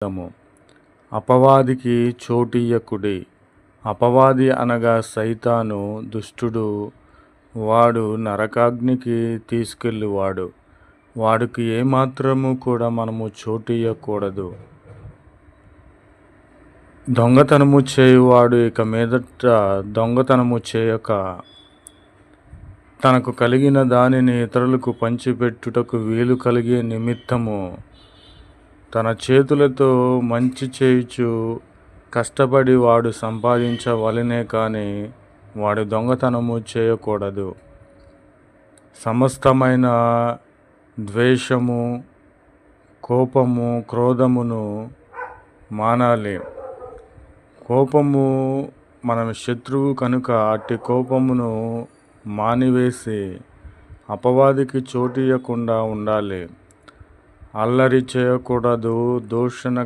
నిమిత్తము అపవాదికి చోటియ్యకుడి. అపవాది అనగా సైతాను, దుష్టుడు. వాడు నరకాగ్నికి తీసుకెళ్ళువాడు. వాడికి ఏమాత్రము కూడా మనము చోటియ్యకూడదు. దొంగతనము చేయువాడు ఇక మీదట దొంగతనము చేయక, తనకు కలిగిన దానిని ఇతరులకు పంచిపెట్టుటకు వీలు కలిగే నిమిత్తము తన చేతులతో మంచి చేయుచు కష్టపడి వాడు సంపాదించవలెనే కానీ వాడు దొంగతనము చేయకూడదు. సమస్తమైన ద్వేషము, కోపము, క్రోధమును మానాలి. కోపము మన శత్రువు కనుక అట్టి కోపమును మానివేసి అపవాదికి చోటియ్యకుండా ఉండాలి. అల్లరి చేయకూడదు, దూషణ